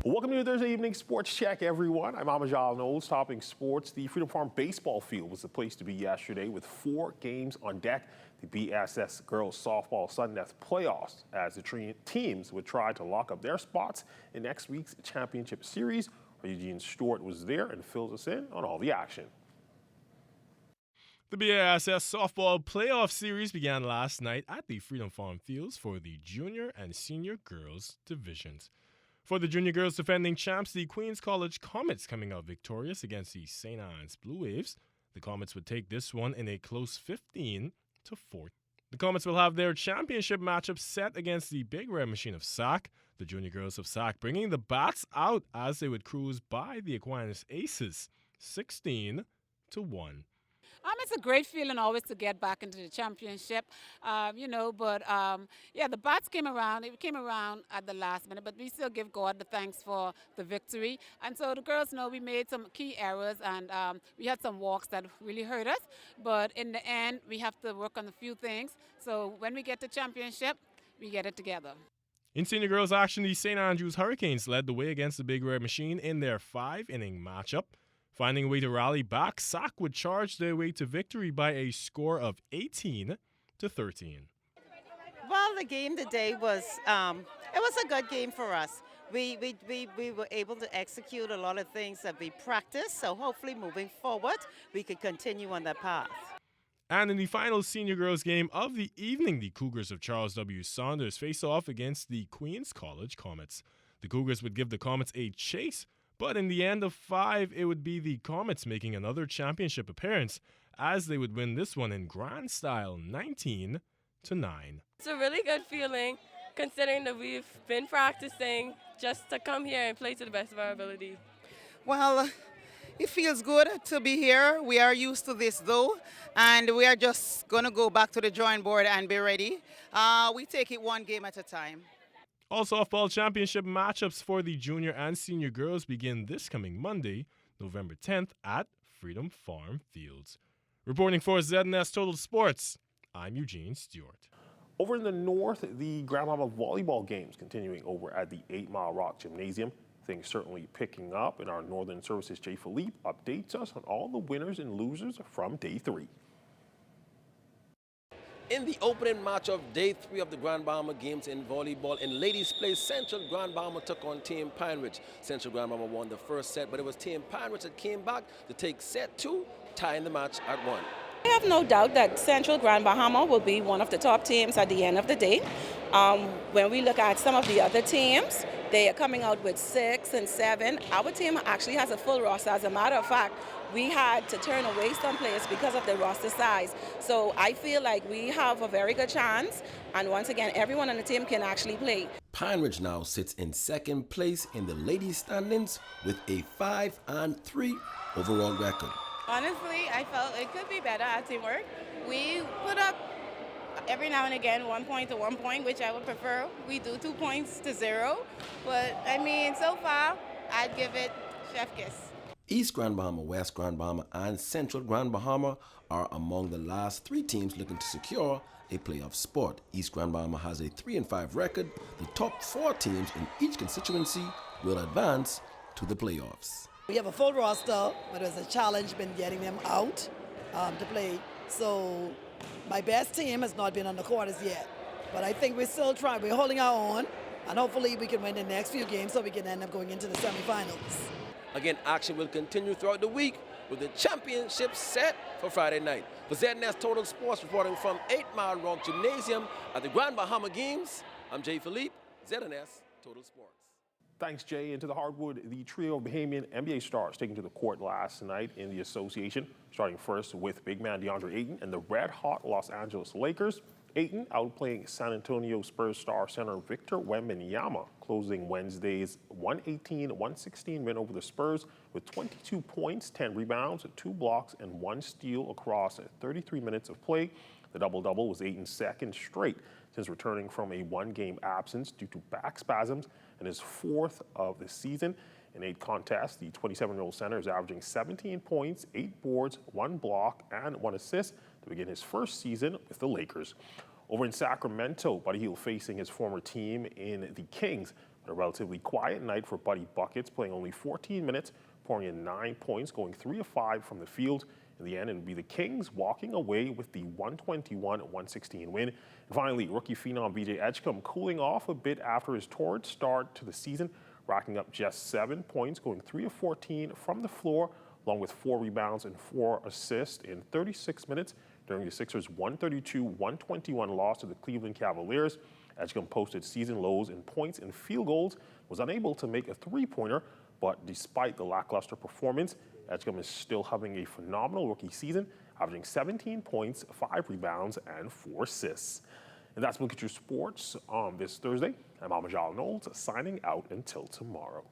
Welcome to the Thursday Evening Sports Check, everyone. I'm Amajal Knowles, topping sports. The Freedom Farm baseball field was the place to be yesterday with 4 games on deck. The BSS girls softball sudden death playoffs as the teams would try to lock up their spots in next week's championship series. Eugene Stewart was there and fills us in on all the action. The BASS softball playoff series began last night at the Freedom Farm Fields for the junior and senior girls divisions. For the junior girls defending champs, the Queens College Comets coming out victorious against the St. Anne's Blue Waves. The Comets would take this one in a close 15-4. The Comets will have their championship matchup set against the Big Red Machine of Sac. The junior girls of Sac bringing the bats out as they would cruise by the Aquinas Aces 16-1. It's a great feeling always to get back into the championship, yeah, the bats came around. It came around at the last minute, but we still give God the thanks for the victory. And so the girls know we made some key errors and we had some walks that really hurt us. But in the end, we have to work on a few things. So when we get to championship, we get it together. In senior girls action, the St. Andrews Hurricanes led the way against the Big Red Machine in their 5-inning matchup. Finding a way to rally back, Sac would charge their way to victory by a score of 18-13. Well, the game today was it was a good game for us. We were able to execute a lot of things that we practiced, so hopefully moving forward, we could continue on that path. And in the final senior girls game of the evening, the Cougars of Charles W. Saunders face off against the Queens College Comets. The Cougars would give the Comets a chase, but in the end of 5, it would be the Comets making another championship appearance as they would win this one in grand style, 19-9. It's a really good feeling considering that we've been practicing just to come here and play to the best of our ability. Well, it feels good to be here. We are used to this though, and we are just going to go back to the drawing board and be ready. We take it one game at a time. All softball championship matchups for the junior and senior girls begin this coming Monday, November 10th at Freedom Farm Fields. Reporting for ZNS Total Sports, I'm Eugene Stewart. Over in the north, the Grand Mama volleyball games continuing over at the 8 Mile Rock Gymnasium. Things certainly picking up, and our Northern Services Jay Philippe updates us on all the winners and losers from day 3. In the opening match of day 3 of the Grand Bahama Games in volleyball, in ladies' play, Central Grand Bahama took on Team Pine Ridge. Central Grand Bahama won the first set, but it was Team Pine Ridge that came back to take set 2, tying the match at 1. I have no doubt that Central Grand Bahama will be one of the top teams at the end of the day. When we look at some of the other teams, they are coming out with 6 and 7. Our team actually has a full roster. As a matter of fact, we had to turn away some players because of the roster size. So I feel like we have a very good chance. And once again, everyone on the team can actually play. Pine Ridge now sits in second place in the ladies' standings with a 5-3 overall record. Honestly, I felt it could be better at teamwork. We put up every now and again 1 point to 1 point, which I would prefer. We do 2 points to 0. But I mean, so far, I'd give it chef kiss. East Grand Bahama, West Grand Bahama, and Central Grand Bahama are among the last 3 teams looking to secure a playoff spot. East Grand Bahama has a 3-5 record. The top 4 teams in each constituency will advance to the playoffs. We have a full roster, but there's a challenge been getting them out to play. So my best team has not been on the court as yet. But I think we're still trying. We're holding our own, and hopefully we can win the next few games so we can end up going into the semifinals. Again, action will continue throughout the week with the championship set for Friday night. For ZNS Total Sports, reporting from 8 Mile Rock Gymnasium at the Grand Bahama Games, I'm Jay Philippe, ZNS Total Sports. Thanks, Jay. Into the hardwood, the trio of Bahamian NBA stars taken to the court last night in the association, starting first with big man DeAndre Ayton and the red-hot Los Angeles Lakers. Ayton outplaying San Antonio Spurs star center Victor Wembanyama, closing Wednesday's 118-116 win over the Spurs with 22 points, 10 rebounds, 2 blocks, and 1 steal across 33 minutes of play. The double-double was Ayton's second straight since returning from a 1-game absence due to back spasms, and his 4th of the season. In 8 contests, the 27-year-old center is averaging 17 points, 8 boards, 1 block, and 1 assist to begin his first season with the Lakers. Over in Sacramento, Buddy Hield facing his former team in the Kings. A relatively quiet night for Buddy Buckets, playing only 14 minutes, pouring in 9 points, going 3 of 5 from the field. In the end, it would be the Kings walking away with the 121-116 win. And finally, rookie phenom B.J. Edgecombe cooling off a bit after his torrid start to the season, racking up just 7 points, going 3 of 14 from the floor, along with 4 rebounds and 4 assists in 36 minutes during the Sixers' 132-121 loss to the Cleveland Cavaliers. Edgecombe posted season lows in points and field goals, was unable to make a three-pointer, but despite the lackluster performance, Edgecombe is still having a phenomenal rookie season, averaging 17 points, 5 rebounds, and 4 assists. And that's Look at Your Sports on this Thursday. I'm Amajal Knowles, signing out until tomorrow.